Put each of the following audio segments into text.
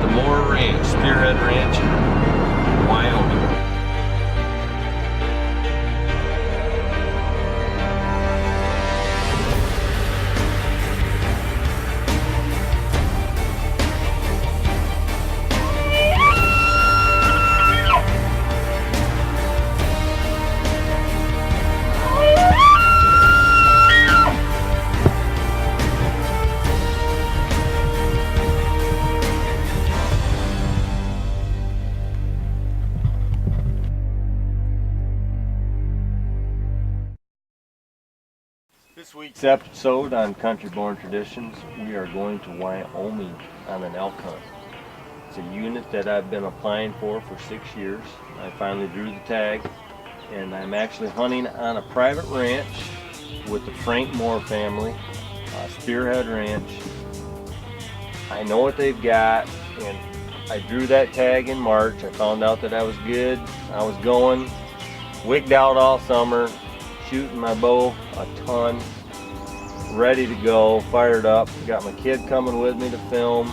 the Moore Ranch, Spearhead Ranch in Wyoming. This week's episode on Country Born Traditions, we are going to Wyoming on an elk hunt. It's a unit that I've been applying for 6 years. I finally drew the tag, and I'm actually hunting on a private ranch with the Frank Moore family, Spearhead Ranch. I know what they've got, and I drew that tag in March. I found out that I was good. I was going, wigged out all summer, shooting my bow a ton, ready to go, fired up. Got my kid coming with me to film.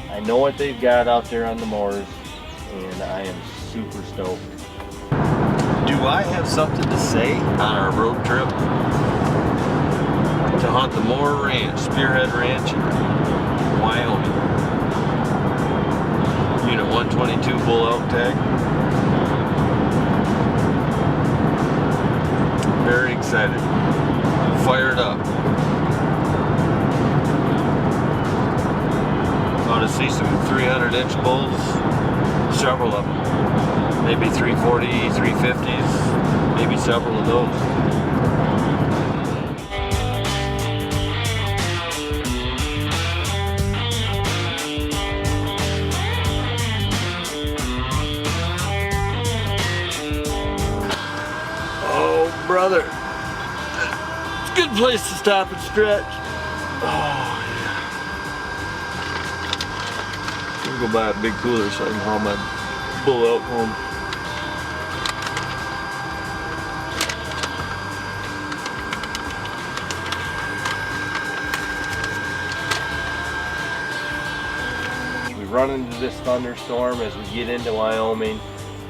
I know what they've got out there on the moors, and I am super stoked. Do I have something to say on our road trip to hunt the Moore Ranch, Spearhead Ranch in Wyoming? Unit 122 bull elk tag. Very excited, fired up. Want to see some 300-inch bulls, several of them, maybe 340, 350s, maybe several of those. Oh, brother. It's a good place to stop and stretch. Oh, yeah. I'm gonna go buy a big cooler so I can haul my bull elk home. We run into this thunderstorm as we get into Wyoming.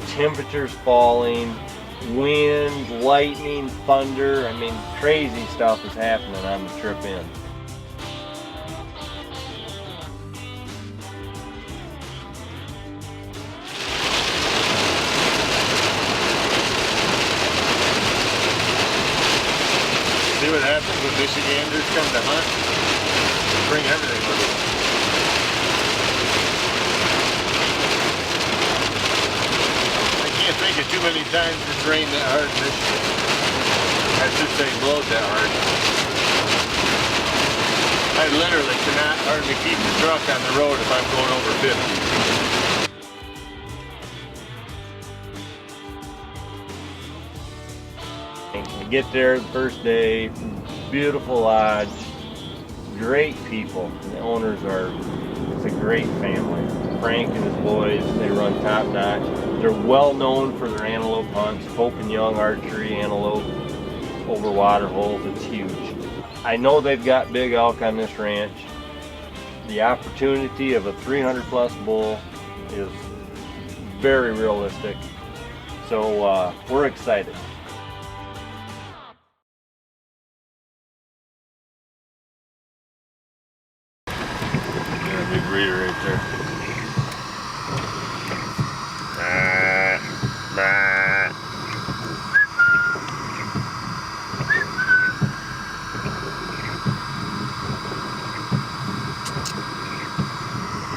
Temperatures falling. Wind, lightning, thunder, I mean, crazy stuff is happening on the trip in. See what happens when Michiganders come to hunt? Bring everything with them. I can't think of too many times it's rained that hard in Michigan. I should say blowed that hard. I literally cannot hardly keep the truck on the road if I'm going over 50. We get there the first day, beautiful lodge, great people. The owners it's a great family. Frank and his boys, they run top notch. They're well known for their antelope hunts, Pope and Young archery, antelope over water holes. It's huge. I know they've got big elk on this ranch. The opportunity of a 300+ bull is very realistic. So we're excited. Got a big reader right there.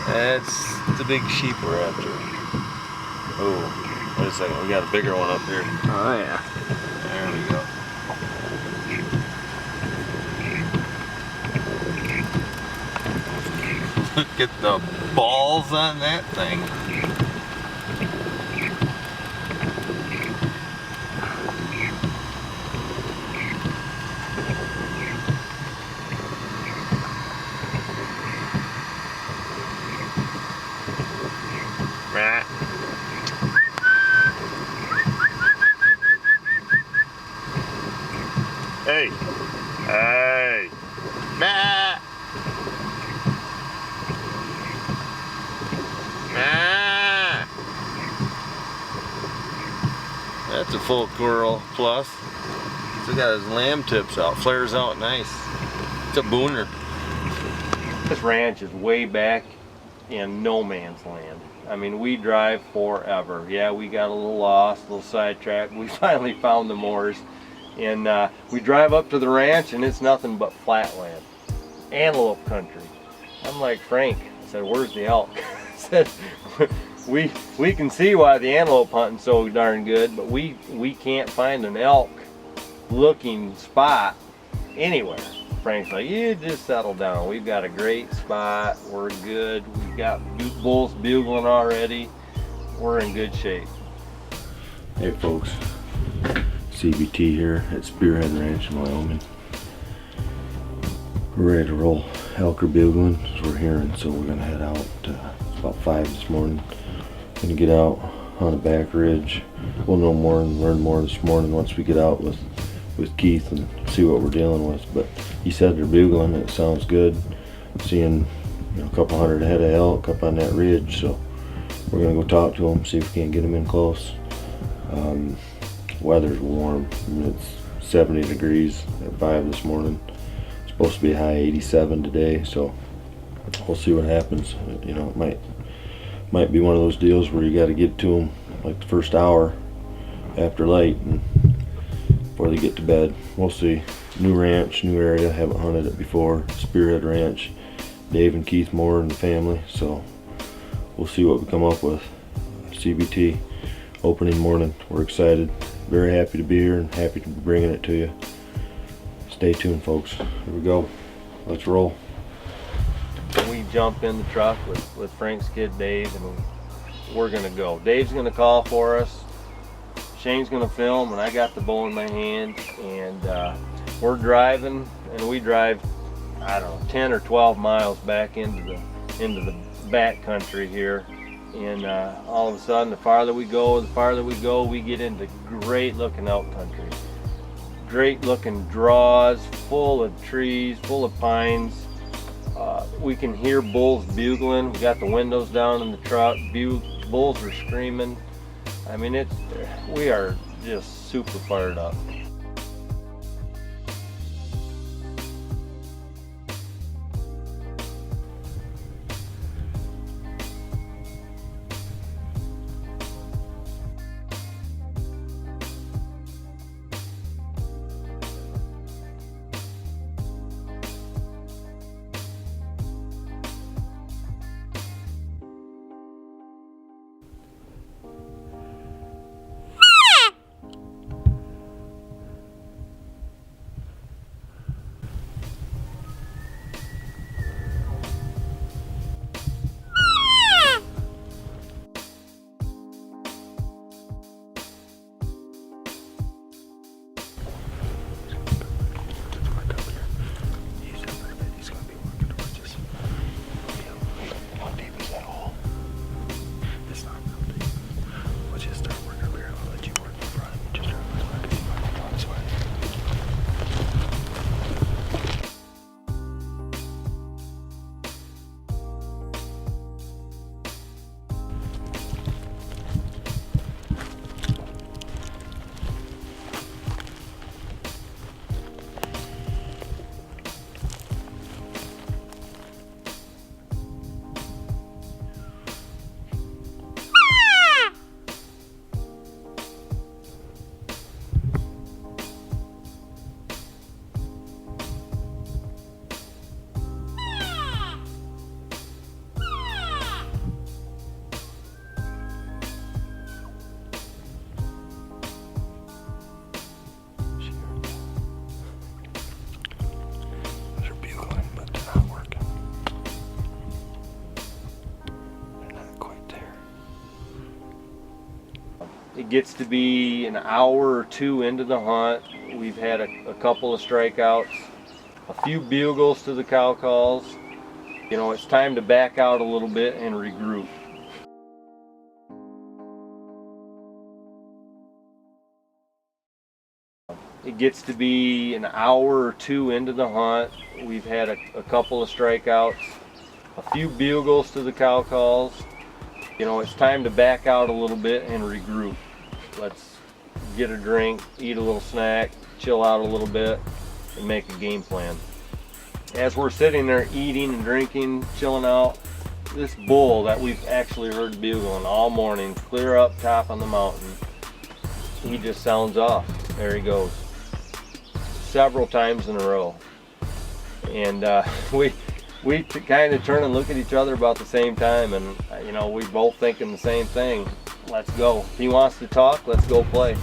That's the big sheep we're after. Oh, wait a second, we got a bigger one up here. Oh yeah. There we go. Look at the balls on that thing. Hey, hey, Matt. a full coral plus. Still got his lamb tips out, flares out nice. It's a booner. This ranch is way back in no man's land. I mean, we drive forever. Yeah, we got a little lost, a little sidetracked. We finally found the moors, and we drive up to the ranch, and it's nothing but flat land, antelope country. I'm like, Frank, I said, where's the elk? I said, we can see why the antelope hunting's so darn good, but we can't find an elk looking spot anywhere. Frank's like, you just settle down. We've got a great spot. We're good. We've got bulls bugling already. We're in good shape. Hey folks, CBT here at Spearhead Ranch in Wyoming. We're ready to roll. Elk are bugling as we're hearing, so we're gonna head out. It's about 5 this morning. Gonna get out on a back ridge. We'll know more and learn more this morning once we get out with Keith and see what we're dealing with. But he said they're bugling. It sounds good. Seeing a couple hundred head of elk up on that ridge, so we're gonna go talk to them, see if we can't get them in close. Weather's warm. I mean, it's 70 degrees at 5 this morning. It's supposed to be a high 87 today, so we'll see what happens. You know, it might be one of those deals where you got to get to them like the first hour after light and before they get to bed. We'll see. New ranch, new area. Haven't hunted it before. Spearhead Ranch. Dave and Keith Moore and the family. So we'll see what we come up with. CBT opening morning. We're excited. Very happy to be here and happy to be bringing it to you. Stay tuned, folks. Here we go. Let's roll. We jump in the truck with Frank's kid Dave, and we're gonna go. Dave's gonna call for us. Shane's gonna film, and I got the bow in my hand, and we're driving, and we drive, I don't know, 10 or 12 miles back into the back country here, and all of a sudden, the farther we go, we get into great looking elk country. Great looking draws, full of trees, full of pines. We can hear bulls bugling. We got the windows down in the truck. Bulls are screaming. I mean, we are just super fired up. It gets to be an hour or two into the hunt. We've had a couple of strikeouts, a few bugles to the cow calls. You know, it's time to back out a little bit and regroup. It gets to be an hour or two into the hunt. We've had a couple of strikeouts, a few bugles to the cow calls. You know, it's time to back out a little bit and regroup. Let's get a drink, eat a little snack, chill out a little bit, and make a game plan. As we're sitting there eating and drinking, chilling out, this bull that we've actually heard bugling all morning, clear up top on the mountain, he just sounds off. There he goes. Several times in a row. And we kind of turn and look at each other about the same time, and you know, we both thinking the same thing. Let's go. If he wants to talk, let's go play.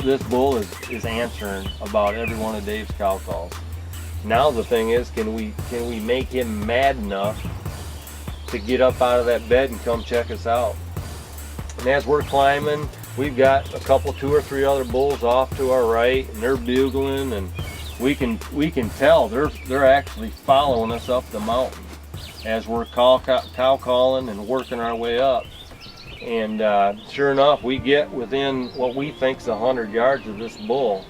This bull is answering about every one of Dave's cow calls. Now the thing is, can we make him mad enough to get up out of that bed and come check us out? And as we're climbing, we've got a couple, 2 or 3 other bulls off to our right, and they're bugling, and we can tell they're actually following us up the mountain as we're cow calling and working our way up. And sure enough, we get within what we think's 100 yards of this bull,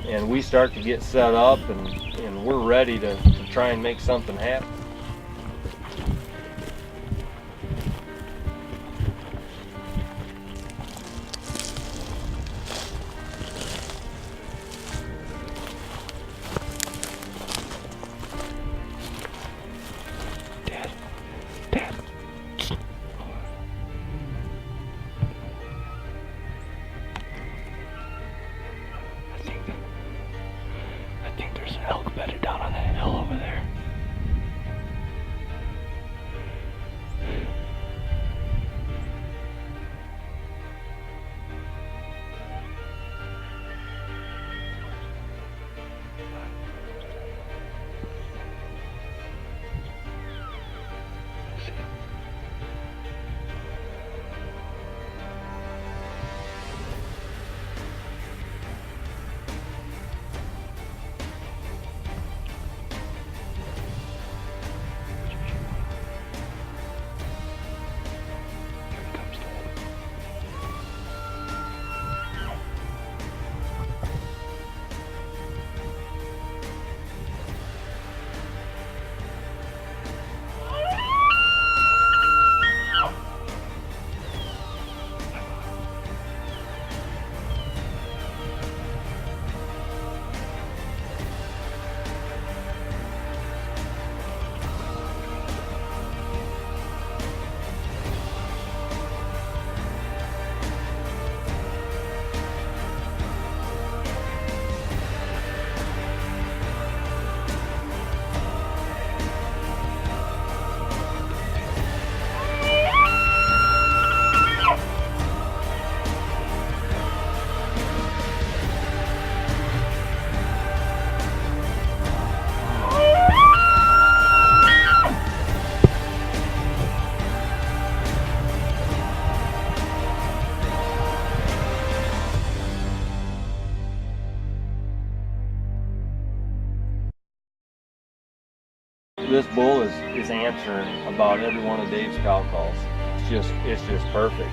and we start to get set up, and we're ready to try and make something happen. I think there's an elk bedded down on that hill over there. this bull is answering about every one of Dave's cow calls. It's just perfect.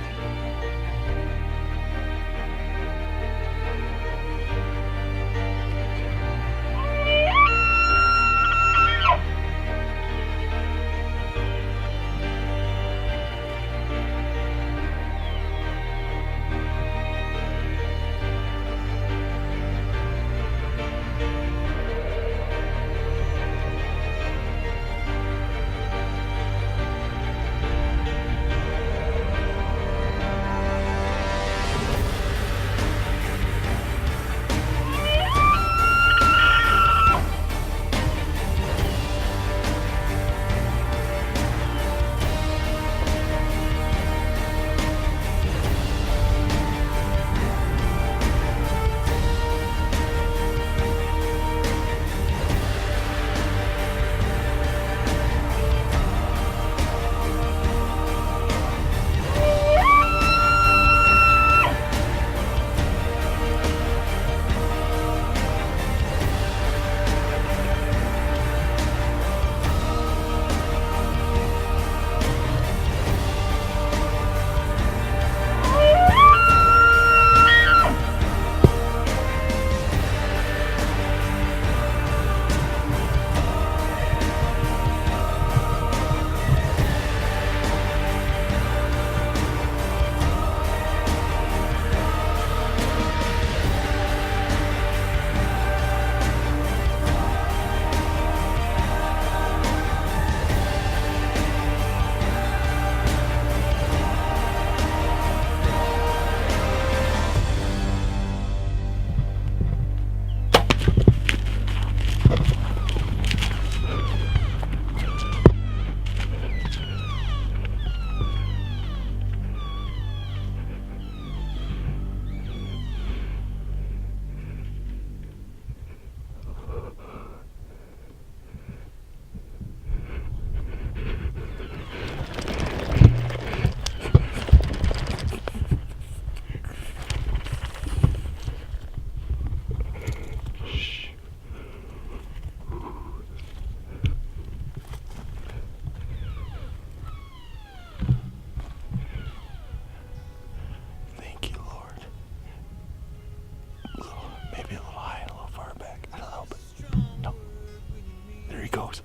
Goes.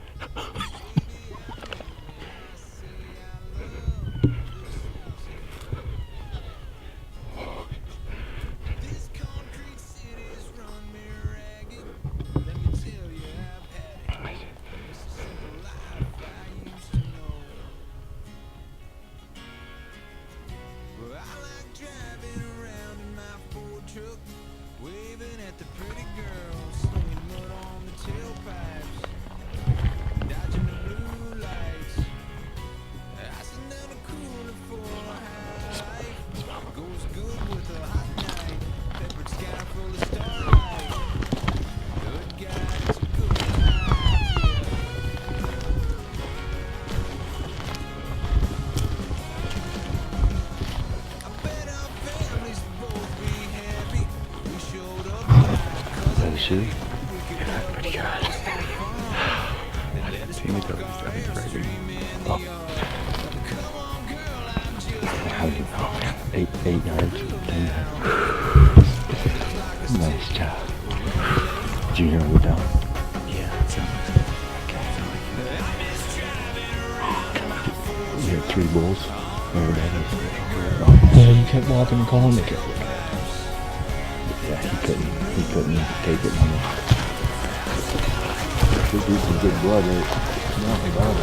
Shoe? Yeah, pretty good. I didn't see me though. I think it's very good. Oh. How do you know, man? 8 yards, 10 yards. Nice job. Did you hear him go down? Yeah, it sounded like it. Okay. We had 3 bulls. Remember that? Yeah, you kept walking and calling. They kept looking. Yeah, he couldn't take it no more. This is some good blood, right? Nothing about it.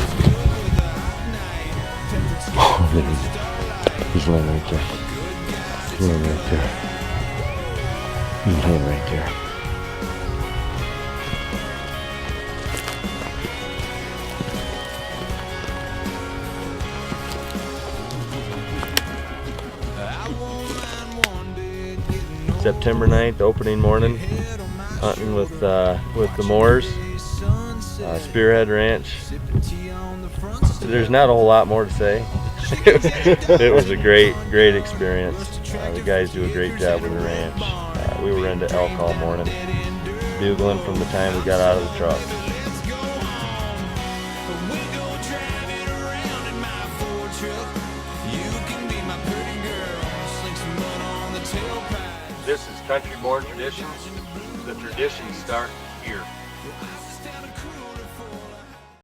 Oh, there he is. He's laying right there. He's laying right there. He's laying right there. September 9th, opening morning, hunting with the Moors, Spearhead Ranch. There's not a whole lot more to say. It was a great experience. The guys do a great job with the ranch. We were into elk all morning, bugling from the time we got out of the truck. This is Country Born Traditions. The traditions start here.